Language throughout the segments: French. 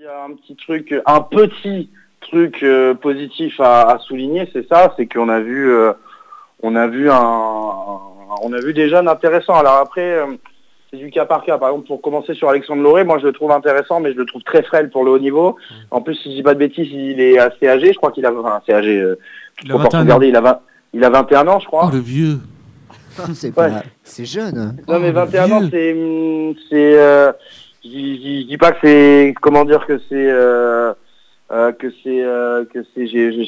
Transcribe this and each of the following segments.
y a un petit truc positif à souligner, c'est ça, c'est qu'on a vu, on a vu des jeunes intéressants. Alors après, c'est du cas par cas. Par exemple, pour commencer sur Alexandre Lauré, moi je le trouve intéressant, mais je le trouve très frêle pour le haut niveau. En plus, si je dis pas de bêtises, il est assez âgé. Je crois qu'il a, assez âgé. Il a 21 ans. Il a 21 ans, je crois. Oh, le vieux. C'est jeune. Non, mais le 21 ans, vieux. je dis pas que c'est, comment dire, j'ai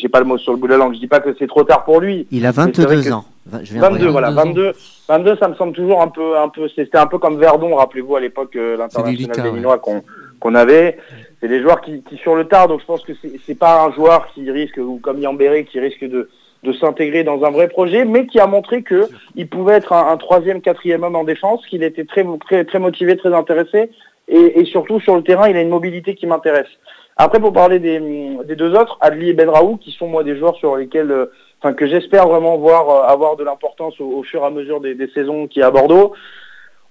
pas le mot sur le bout de la langue, je dis pas que c'est trop tard pour lui. Il a 22 ans. 22, voilà, 22, ça me semble toujours un peu, c'était un peu comme Verdon, rappelez-vous à l'époque, l'international béninois qu'on avait. C'est des joueurs qui sur le tard, donc je pense que c'est pas un joueur qui risque, ou comme Yambéré, qui risque de s'intégrer dans un vrai projet, mais qui a montré que il pouvait être un troisième, quatrième homme en défense, qu'il était très motivé, très intéressé, et surtout sur le terrain, il a une mobilité qui m'intéresse. Après, pour parler des deux autres, Adli et Benraou, qui sont moi des joueurs sur lesquels, que j'espère vraiment voir avoir de l'importance au fur et à mesure des saisons qui est à Bordeaux.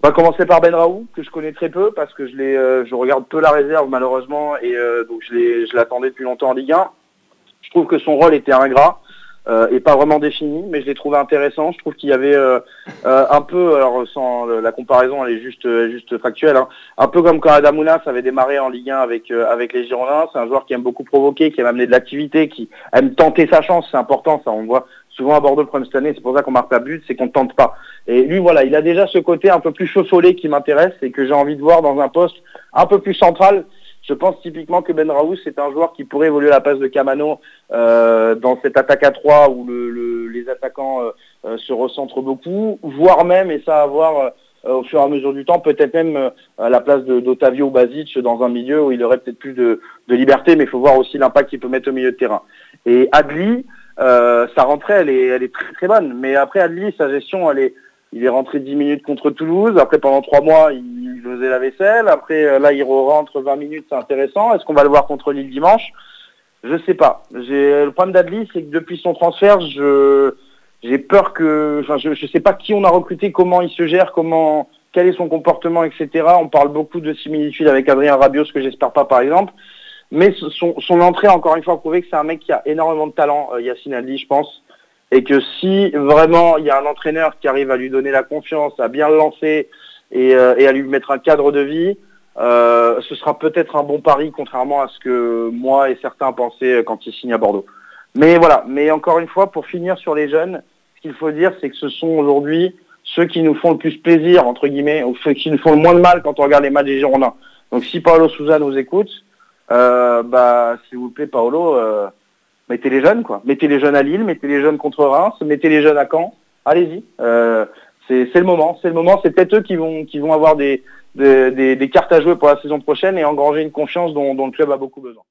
On va commencer par Benraou, que je connais très peu, parce que je regarde peu la réserve malheureusement, et donc je l'attendais depuis longtemps en Ligue 1. Je trouve que son rôle était ingrat. Et pas vraiment défini, mais je l'ai trouvé intéressant. Je trouve qu'il y avait un peu, alors sans la comparaison, elle est juste factuelle, hein, un peu comme quand Adamounas avait démarré en Ligue 1 avec les Girondins. C'est un joueur qui aime beaucoup provoquer, qui aime amener de l'activité, qui aime tenter sa chance. C'est important, ça. On voit souvent à Bordeaux le problème cette année. C'est pour ça qu'on marque pas but, c'est qu'on ne tente pas. Et lui, voilà, il a déjà ce côté un peu plus chaud follet qui m'intéresse et que j'ai envie de voir dans un poste un peu plus central. Je pense typiquement que Benraou, c'est un joueur qui pourrait évoluer à la place de Camano dans cette attaque à 3 où les attaquants se recentrent beaucoup, voire même, et ça à voir au fur et à mesure du temps, peut-être même à la place d'Otavio Basic dans un milieu où il aurait peut-être plus de liberté, mais il faut voir aussi l'impact qu'il peut mettre au milieu de terrain. Et Adli, sa rentrée, elle est très très bonne, mais après Adli, sa gestion, il est rentré 10 minutes contre Toulouse. Après, pendant 3 mois, il faisait la vaisselle. Après, là, il rentre 20 minutes. C'est intéressant. Est-ce qu'on va le voir contre Lille dimanche? Je sais pas. Le problème d'Adli, c'est que depuis son transfert, j'ai peur que... Enfin, je sais pas qui on a recruté, comment il se gère, quel est son comportement, etc. On parle beaucoup de similitudes avec Adrien Rabiot, ce que j'espère pas, par exemple. Mais son entrée, encore une fois, a prouvé que c'est un mec qui a énormément de talent, Yacine Adli, je pense. Et que si vraiment il y a un entraîneur qui arrive à lui donner la confiance, à bien le lancer et à lui mettre un cadre de vie, ce sera peut-être un bon pari, contrairement à ce que moi et certains pensaient quand il signe à Bordeaux. Mais voilà, mais encore une fois, pour finir sur les jeunes, ce qu'il faut dire, c'est que ce sont aujourd'hui ceux qui nous font le plus plaisir, entre guillemets, ou ceux qui nous font le moins de mal quand on regarde les matchs des Girondins. Donc si Paolo Sousa nous écoute, s'il vous plaît, Paolo... mettez les jeunes, quoi. Mettez les jeunes à Lille, mettez les jeunes contre Reims, mettez les jeunes à Caen. Allez-y. C'est le moment. C'est peut-être eux qui vont avoir des cartes à jouer pour la saison prochaine et engranger une confiance dont le club a beaucoup besoin.